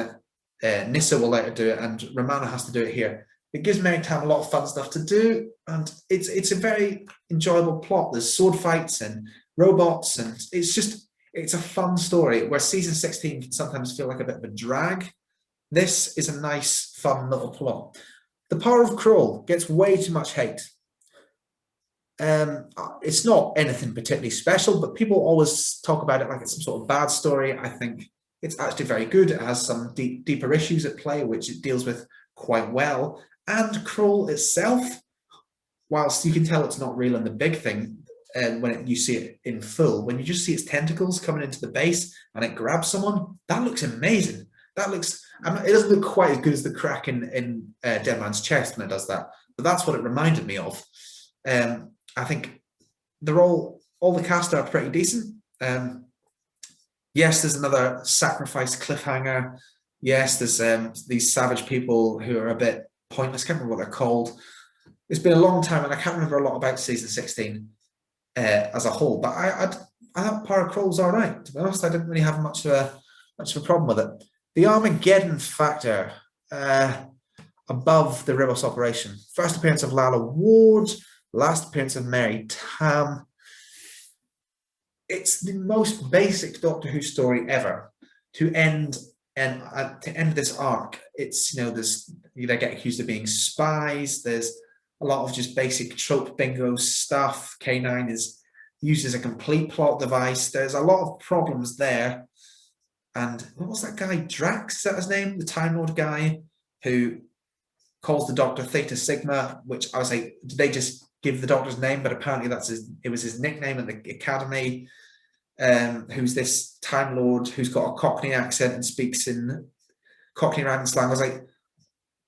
it, Nyssa will later do it, and Romana has to do it here. It gives Mary Tam a lot of fun stuff to do, and it's a very enjoyable plot. There's sword fights and robots, and it's a fun story, where season 16 can sometimes feel like a bit of a drag. This is a nice, fun little plot. The Power of Kroll gets way too much hate. It's not anything particularly special, but people always talk about it like it's some sort of bad story. I think it's actually very good. It has some deeper issues at play, which it deals with quite well. And Kroll itself, whilst you can tell it's not real and the big thing, when you see it in full, when you just see its tentacles coming into the base and it grabs someone, that looks amazing. It doesn't look quite as good as the crack in Dead Man's Chest when it does that, but that's what it reminded me of. I think all the cast are pretty decent. Yes, there's another sacrifice cliffhanger. Yes, there's these savage people who are a bit pointless. I can't remember what they're called. It's been a long time, and I can't remember a lot about season 16 as a whole. But I thought Power of Kroll's all right. To be honest, I didn't really have much of a problem with it. The Armageddon Factor above the Ribos operation. First appearance of Lalla Ward. Last appearance of Mary Tam. It's the most basic Doctor Who story ever to end this arc. It's they get accused of being spies. There's a lot of just basic trope bingo stuff. K9 is used as a complete plot device. There's a lot of problems there, And what was that guy? Drax, is that his name? The Time Lord guy who calls the Doctor Theta Sigma, which I was like, did they just give the Doctor's name? But apparently it was his nickname at the Academy. Who's this Time Lord who's got a Cockney accent and speaks in Cockney rhyming slang. I was like,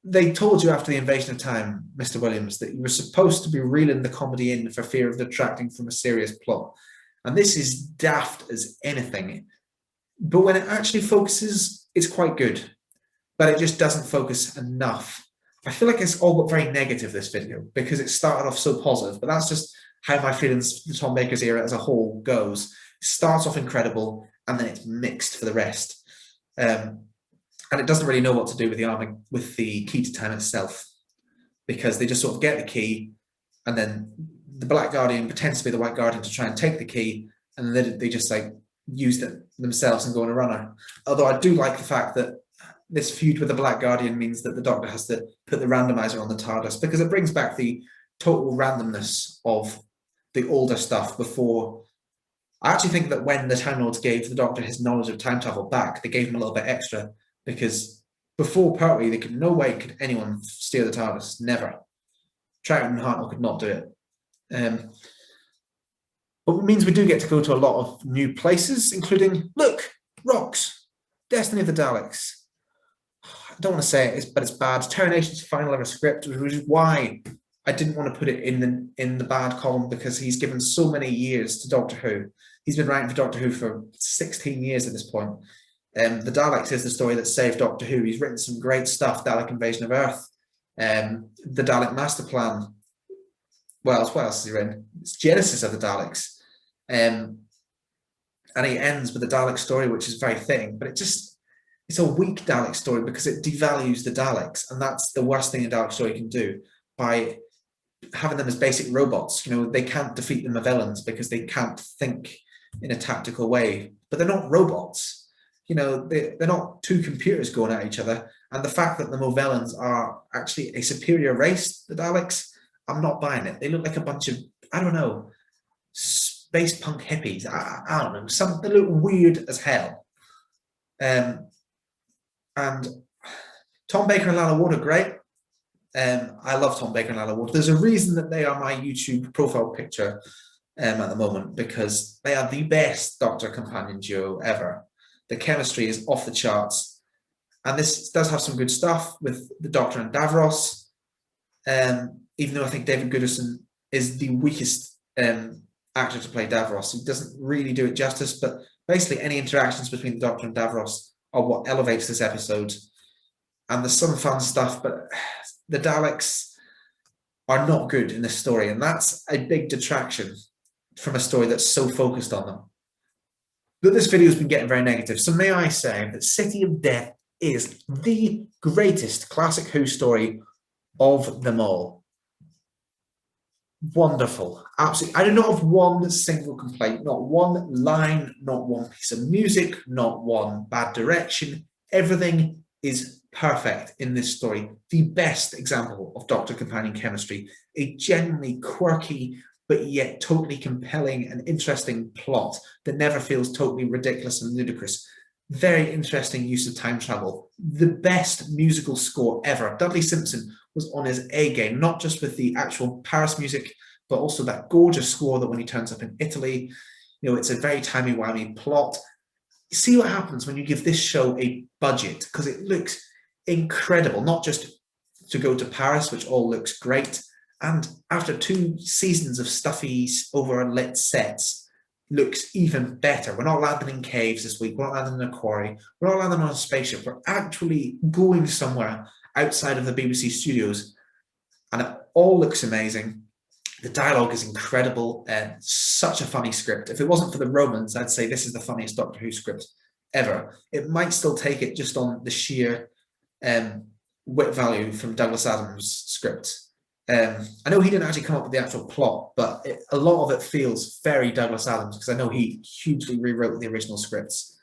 they told you after the Invasion of Time, Mr. Williams, that you were supposed to be reeling the comedy in for fear of detracting from a serious plot. And this is daft as anything. But when it actually focuses, it's quite good. But it just doesn't focus enough. I feel like it's all but very negative, this video, because it started off so positive. But that's just how my feelings for Tom Baker's era as a whole goes. It starts off incredible, and then it's mixed for the rest. And it doesn't really know what to do with the key to time itself, because they just sort of get the key, and then the Black Guardian pretends to be the White Guardian to try and take the key, and then they just like use it themselves and go on a runner. Although I do like the fact that this feud with the Black Guardian means that the Doctor has to put the randomizer on the TARDIS, because it brings back the total randomness of the older stuff before. I actually think that when the Time Lords gave the Doctor his knowledge of time travel back, they gave him a little bit extra, because before Pertwee, no way could anyone steer the TARDIS. Never. Troughton and Hartnell could not do it. But it means we do get to go to a lot of new places, including, look, rocks, Destiny of the Daleks. I don't want to say it, but it's bad. Terry Nation's final ever script, which is why I didn't want to put it in the bad column, because he's given so many years to Doctor Who. He's been writing for Doctor Who for 16 years at this point. The Daleks is the story that saved Doctor Who. He's written some great stuff, Dalek Invasion of Earth, the Dalek Master Plan. What else has he written? It's Genesis of the Daleks. And he ends with the Dalek story, which is very fitting, but it's a weak Dalek story because it devalues the Daleks, and that's the worst thing a Dalek story can do, by having them as basic robots. You know, they can't defeat the Movellans because they can't think in a tactical way, but they're not robots. You know, they're not two computers going at each other. And the fact that the Movellans are actually a superior race, the Daleks, I'm not buying it. They look like a bunch of, I don't know, space punk hippies. I don't know. They look weird as hell. And Tom Baker and Lalla Ward are great. I love Tom Baker and Lalla Ward. There's a reason that they are my YouTube profile picture at the moment, because they are the best Doctor companion duo ever. The chemistry is off the charts, and this does have some good stuff with the Doctor and Davros. Even though I think David Goodison is the weakest actor to play Davros, he doesn't really do it justice. But basically, any interactions between the Doctor and Davros are what elevates this episode. And there's some fun stuff, but the Daleks are not good in this story, and that's a big detraction from a story that's so focused on them. But this video has been getting very negative, so may I say that City of Death is the greatest classic Who story of them all. Wonderful, absolutely. I do not have one single complaint, not one line, not one piece of music, not one bad direction. Everything is perfect in this story. The best example of Doctor companion chemistry, a genuinely quirky but yet totally compelling and interesting plot that never feels totally ridiculous and ludicrous. Very interesting use of time travel. The best musical score ever. Dudley Simpson was on his A game, not just with the actual Paris music, but also that gorgeous score that when he turns up in Italy, you know, it's a very timey-wimey plot. See what happens when you give this show a budget, because it looks incredible, not just to go to Paris, which all looks great, and after 2 seasons of stuffy, overlit sets, looks even better. We're not landing in caves this week, we're not landing in a quarry, we're not landing on a spaceship, we're actually going somewhere outside of the BBC studios, and it all looks amazing. The dialogue is incredible, and such a funny script. If it wasn't for the Romans, I'd say this is the funniest Doctor Who script ever. It might still take it just on the sheer wit value from Douglas Adams' script. I know he didn't actually come up with the actual plot, but a lot of it feels very Douglas Adams, because I know he hugely rewrote the original scripts.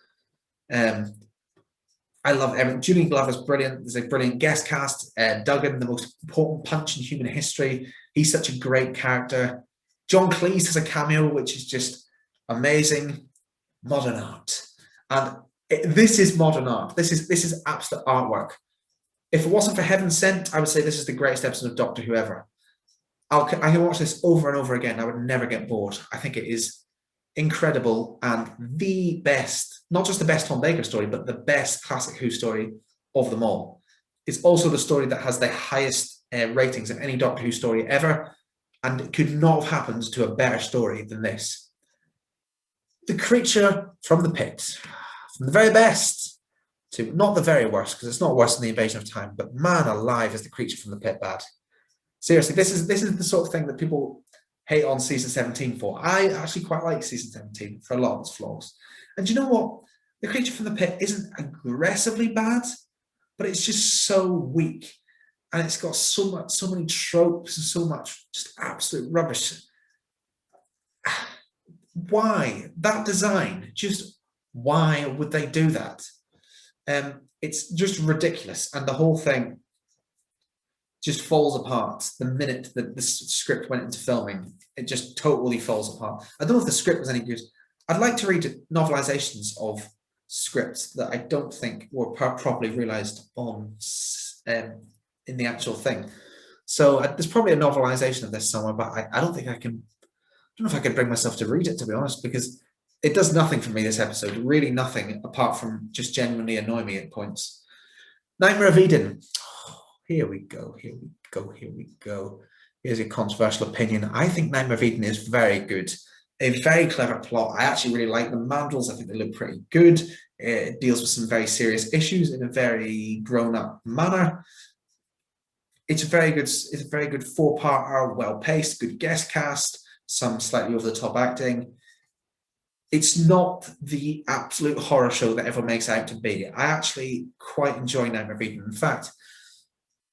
I love everything. Julian Glover's brilliant. There's a brilliant guest cast. Duggan, the most important punch in human history. He's such a great character. John Cleese has a cameo, which is just amazing. Modern art. And This is modern art. This is absolute artwork. If it wasn't for Heaven Sent, I would say this is the greatest episode of Doctor Who ever. I can watch this over and over again. I would never get bored. I think it is incredible and the best, not just the best Tom Baker story, but the best classic Who story of them all. It's also the story that has the highest ratings of any Doctor Who story ever, and it could not have happened to a better story than this. The creature from the pit, from the very best to not the very worst, because it's not worse than the Invasion of Time, but man alive, is the creature from the pit bad. Seriously, this is the sort of thing that people hate on season 17 for. I actually quite like season 17 for a lot of its flaws. And do you know what? The creature from the pit isn't aggressively bad, but it's just so weak. And it's got so many tropes and so much just absolute rubbish. Why? That design, just why would they do that? It's just ridiculous. And the whole thing just falls apart the minute that the script went into filming. It just totally falls apart. I don't know if the script was any good. I'd like to read novelizations of scripts that I don't think were properly realized on in the actual thing. So there's probably a novelization of this somewhere, but I don't think I can. I don't know if I could bring myself to read it, to be honest, because it does nothing for me, this episode. Really nothing, apart from just genuinely annoy me at points. Nightmare of Eden. Here we go. Here's a controversial opinion. I think Nightmare of Eden is very good. A very clever plot. I actually really like the Mandrels. I think they look pretty good. It deals with some very serious issues in a very grown-up manner. It's a very good 4-parter, well-paced, good guest cast, some slightly over-the-top acting. It's not the absolute horror show that everyone makes out to be. I actually quite enjoy Nightmare of Eden. In fact,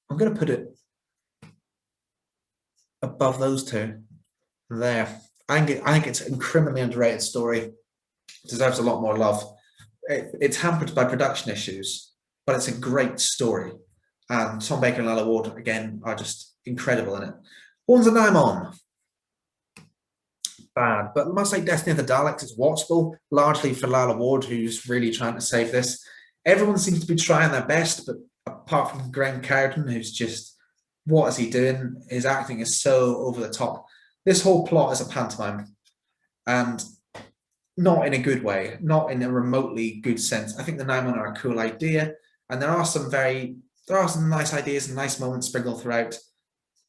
I'm going to put it above those two. There. I think it's an criminally underrated story. It deserves a lot more love. It's hampered by production issues, but it's a great story. And Tom Baker and Lalla Ward, again, are just incredible in it. Horns of Nimon. Bad, but much like Destiny of the Daleks, it's watchable, largely for Lalla Ward, who's really trying to save this. Everyone seems to be trying their best, but apart from Graham Cowden, who's just, what is he doing? His acting is so over the top. This whole plot is a pantomime, and not in a good way, not in a remotely good sense. I think the Nimon are a cool idea, and there are some nice ideas and nice moments sprinkled throughout,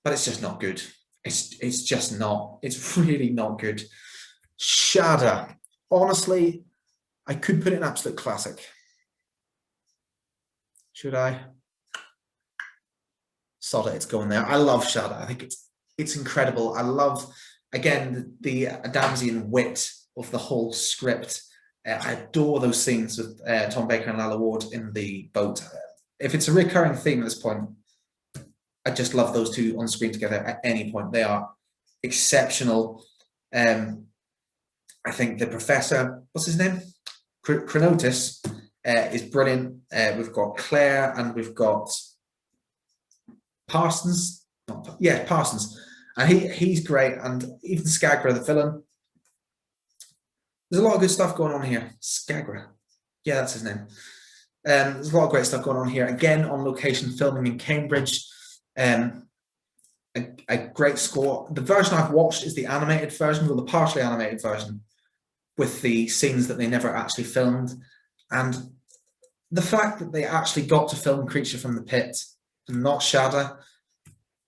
but it's just not good. It's just not. It's really not good. Shada. Honestly, I could put it in absolute classic. Should I? Sod it, it's going there. I love Shada. I think it's incredible. I love, again, the Adamsian wit of the whole script. I adore those scenes with Tom Baker and Lalla Ward in the boat. If it's a recurring theme at this point, I just love those two on screen together at any point. They are exceptional. I think the professor, what's his name? Chronotis is brilliant. We've got Claire and we've got Parsons. Parsons. And he's great. And even Skagra, the villain. There's a lot of good stuff going on here. Skagra. Yeah, that's his name. There's a lot of great stuff going on here. Again, on location filming in Cambridge. A great score. The version I've watched is the animated version, or the partially animated version, with the scenes that they never actually filmed. And the fact that they actually got to film Creature from the Pit and not Shada,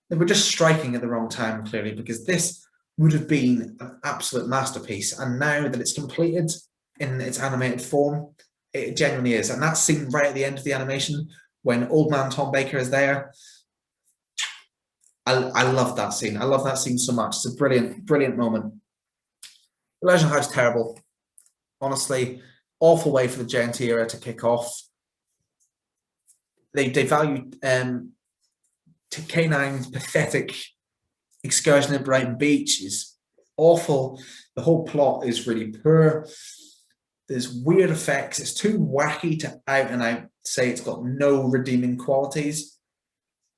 they were just striking at the wrong time, clearly, because this would have been an absolute masterpiece. And now that it's completed in its animated form, it genuinely is. And that scene right at the end of the animation, when old man Tom Baker is there, I love that scene. I love that scene so much. It's a brilliant, brilliant moment. The Legend House, terrible. Honestly, awful way for the JNT era to kick off. They valued K9's pathetic excursion at Brighton Beach is awful. The whole plot is really poor. There's weird effects. It's too wacky to out and out say it's got no redeeming qualities.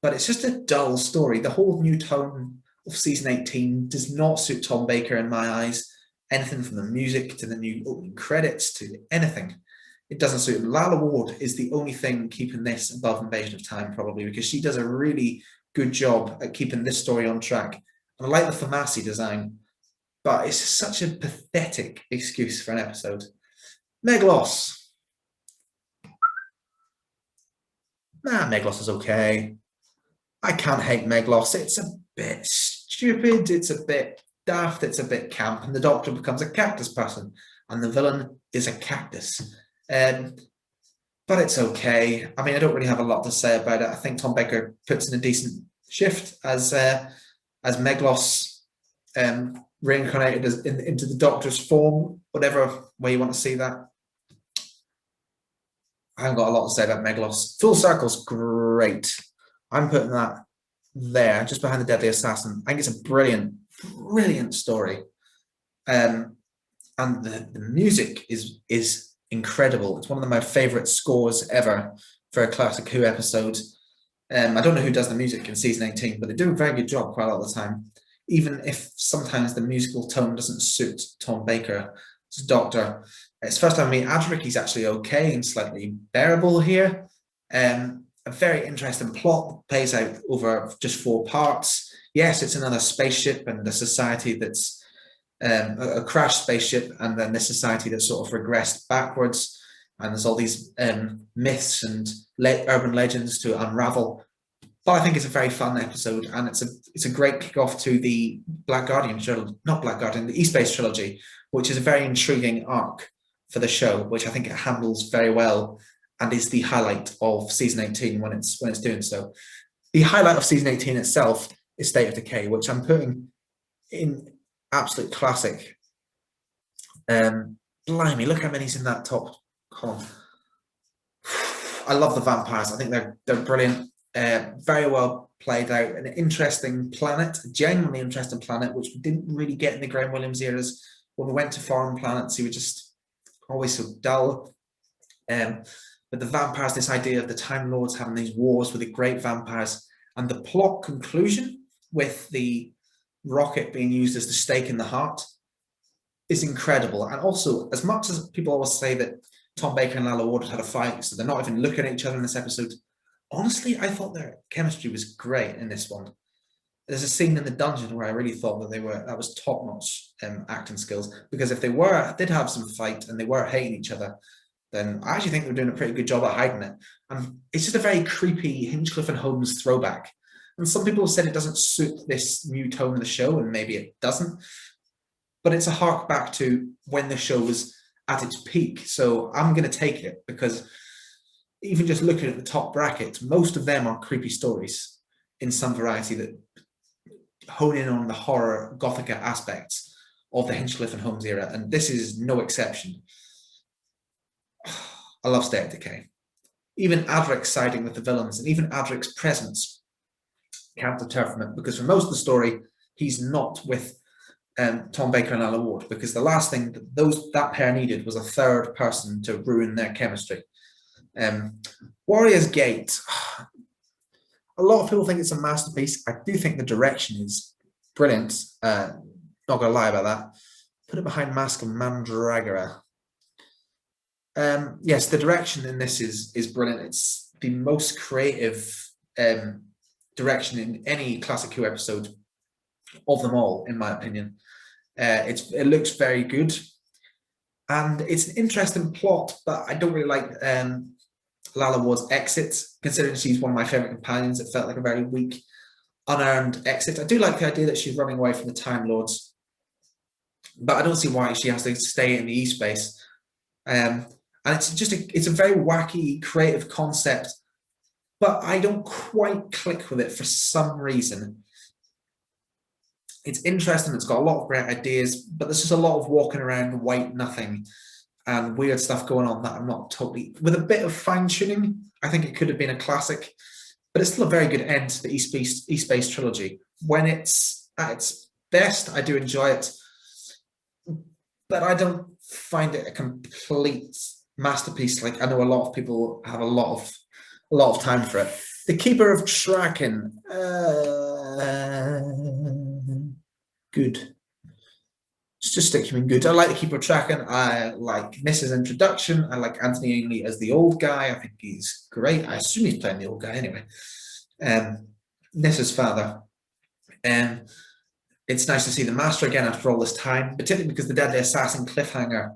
But it's just a dull story. The whole new tone of season 18 does not suit Tom Baker in my eyes. Anything from the music to the new opening credits to anything. it doesn't suit him. Lalla Ward is the only thing keeping this above Invasion of Time, probably, because she does a really good job at keeping this story on track. And I like the Famasi design, but it's such a pathetic excuse for an episode. Meglos. Meglos is okay. I can't hate Meglos. It's a bit stupid. It's a bit daft. It's a bit camp. And the Doctor becomes a cactus person. And the villain is a cactus. But it's okay. I mean, I don't really have a lot to say about it. I think Tom Baker puts in a decent shift as Meglos reincarnated into the Doctor's form, whatever way you want to see that. I haven't got a lot to say about Meglos. Full Circle's great. I'm putting that there, just behind the Deadly Assassin. I think it's a brilliant, brilliant story. And the music is incredible. It's one of my favorite scores ever for a Classic Who episode. I don't know who does the music in season 18, but they do a very good job quite a lot of the time, even if sometimes the musical tone doesn't suit Tom Baker as Doctor. It's the first time I meet Adric. He's actually okay and slightly bearable here. A very interesting plot that plays out over just 4 parts. Yes, it's another spaceship and a society that's a crashed spaceship, and then this society that's sort of regressed backwards, and there's all these myths and urban legends to unravel. But I think it's a very fun episode, and it's a great kickoff to the Black Guardian trilogy, not Black Guardian, the East-Base trilogy, which is a very intriguing arc for the show, which I think it handles very well, and is the highlight of season 18 when it's doing so. The highlight of season 18 itself is State of Decay, which I'm putting in absolute classic. Blimey, look how many's in that top column. I love the vampires. I think they're brilliant. Very well played out. An interesting planet, a genuinely interesting planet, which we didn't really get in the Graham Williams eras. When we went to foreign planets, you were just always so dull. But the vampires, this idea of the Time Lords having these wars with the great vampires, and the plot conclusion with the rocket being used as the stake in the heart is incredible. And also, as much as people always say that Tom Baker and Lalla Ward had a fight, so they're not even looking at each other in this episode, honestly, I thought their chemistry was great in this one. There's a scene in the dungeon where I really thought that was top-notch acting skills, because if they did have some fight and they were hating each other, then I actually think they were doing a pretty good job at hiding it. And it's just a very creepy Hinchcliffe and Holmes throwback. And some people have said it doesn't suit this new tone of the show, and maybe it doesn't. But it's a hark back to when the show was at its peak. So I'm going to take it, because even just looking at the top bracket, most of them are creepy stories in some variety that hone in on the horror Gothica aspects of the Hinchcliffe and Holmes era. And this is no exception. I love State of Decay. Even Adric siding with the villains, and even Adric's presence can't deter from it, because for most of the story, he's not with Tom Baker and Lalla Ward, because the last thing that pair needed was a third person to ruin their chemistry. Warrior's Gate. A lot of people think it's a masterpiece. I do think the direction is brilliant. Not going to lie about that. Put it behind Mask of Mandragora. Yes, the direction in this is brilliant. It's the most creative direction in any Classic Who episode of them all, in my opinion. It looks very good, and it's an interesting plot, but I don't really like Lalla Ward's exit, considering she's one of my favorite companions. It felt like a very weak, unearned exit. I do like the idea that she's running away from the Time Lords, but I don't see why she has to stay in the East-Base. And it's just it's a very wacky, creative concept, but I don't quite click with it for some reason. It's interesting, it's got a lot of great ideas, but there's just a lot of walking around white nothing and weird stuff going on that I'm not totally... With a bit of fine-tuning, I think it could have been a classic, but it's still a very good end to the East-Base trilogy. When it's at its best, I do enjoy it, but I don't find it a complete masterpiece. Like, I know a lot of people have a lot of time for it. The Keeper of Traken. Good. just stick him in good. I like the Keeper of Traken. I like Nyssa's introduction. I like Anthony Ainley as the old guy. I think he's great. I assume he's playing the old guy anyway. Nyssa's father. It's nice to see the Master again after all this time, particularly because the Deadly Assassin cliffhanger,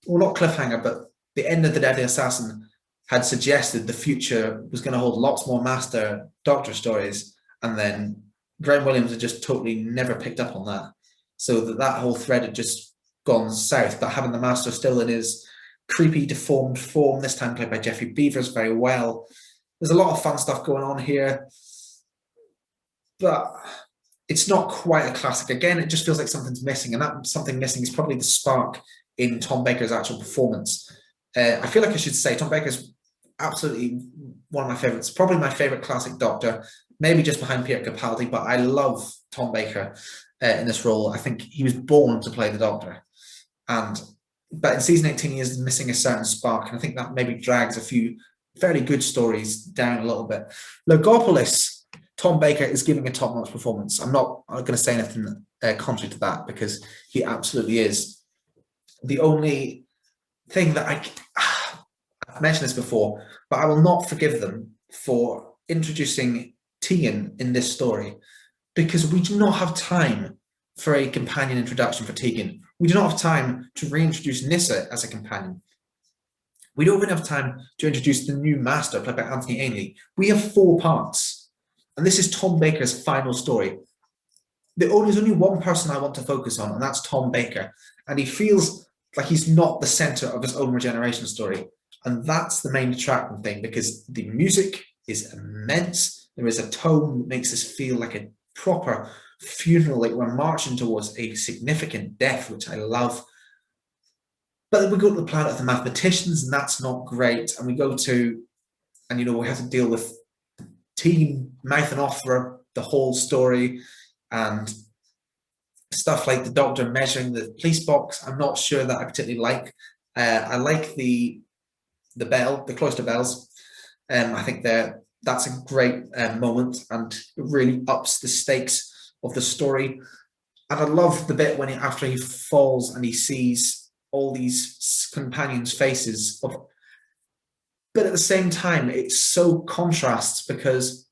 well, not cliffhanger, but the end of the Deadly Assassin had suggested the future was going to hold lots more Master Doctor stories, and then Graham Williams had just totally never picked up on that. So that whole thread had just gone south, but having the Master still in his creepy, deformed form, this time played by Jeffrey Beavers very well. There's a lot of fun stuff going on here, but it's not quite a classic. Again, it just feels like something's missing, and that something missing is probably the spark in Tom Baker's actual performance. I feel like I should say Tom Baker's absolutely one of my favorites, probably my favorite classic Doctor, maybe just behind Peter Capaldi, but I love Tom Baker in this role. I think he was born to play the Doctor, but in season 18 he is missing a certain spark, and I think that maybe drags a few fairly good stories down a little bit. Logopolis, Tom Baker is giving a top-notch performance. I'm not going to say anything contrary to that, because he absolutely is. The only thing that I've mentioned this before, but I will not forgive them for introducing Tegan in this story, because we do not have time for a companion introduction for Tegan. We do not have time to reintroduce Nyssa as a companion. We don't even have time to introduce the new Master played by Anthony Ainley. We have 4 parts. And this is Tom Baker's final story. There's only one person I want to focus on, and that's Tom Baker. And he feels like he's not the center of his own regeneration story. And that's the main detracting thing, because the music is immense. There is a tone that makes us feel like a proper funeral, like we're marching towards a significant death, which I love. But then we go to the planet of the mathematicians, and that's not great. And we go to, and we have to deal with Tegan mouthing off for the whole story, and stuff like the Doctor measuring the police box. I'm not sure that I particularly like. I like the cloister bells. I think that's a great moment, and it really ups the stakes of the story. And I love the bit when after he falls and he sees all these companions' faces but at the same time, it's so contrasts, because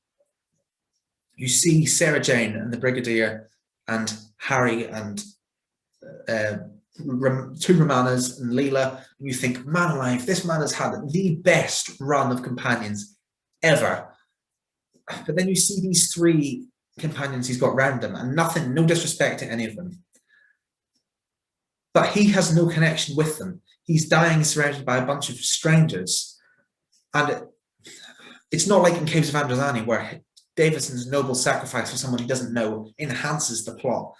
you see Sarah Jane and the Brigadier and Harry and 2 Romanas and Leela, and you think, man alive, this man has had the best run of companions ever. But then you see these 3 companions he's got round him, and no disrespect to any of them, but he has no connection with them. He's dying surrounded by a bunch of strangers. And it's not like in Caves of Androzani, where Davison's noble sacrifice for someone he doesn't know enhances the plot.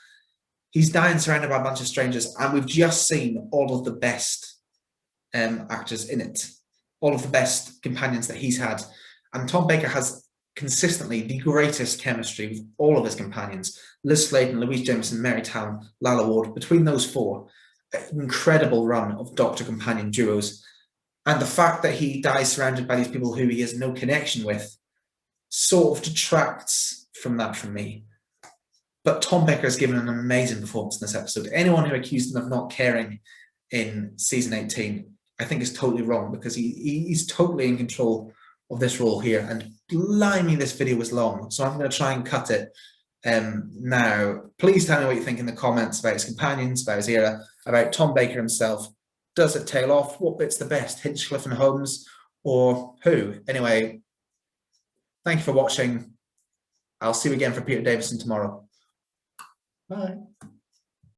He's dying surrounded by a bunch of strangers, and we've just seen all of the best actors in it, all of the best companions that he's had. And Tom Baker has consistently the greatest chemistry with all of his companions. Liz Sladen, Louise Jameson, Mary Tallon, Lalla Ward. Between those 4, an incredible run of Doctor companion duos. And the fact that he dies surrounded by these people who he has no connection with sort of detracts from that from me. But Tom Baker has given an amazing performance in this episode. Anyone who accused him of not caring in season 18, I think is totally wrong, because he's totally in control of this role here. And blimey, this video was long, so I'm going to try and cut it now. Please tell me what you think in the comments about his companions, about his era, about Tom Baker himself. Does it tail off? What bit's the best? Hinchcliffe and Holmes, or who? Anyway, thank you for watching. I'll see you again for Peter Davison tomorrow. Bye.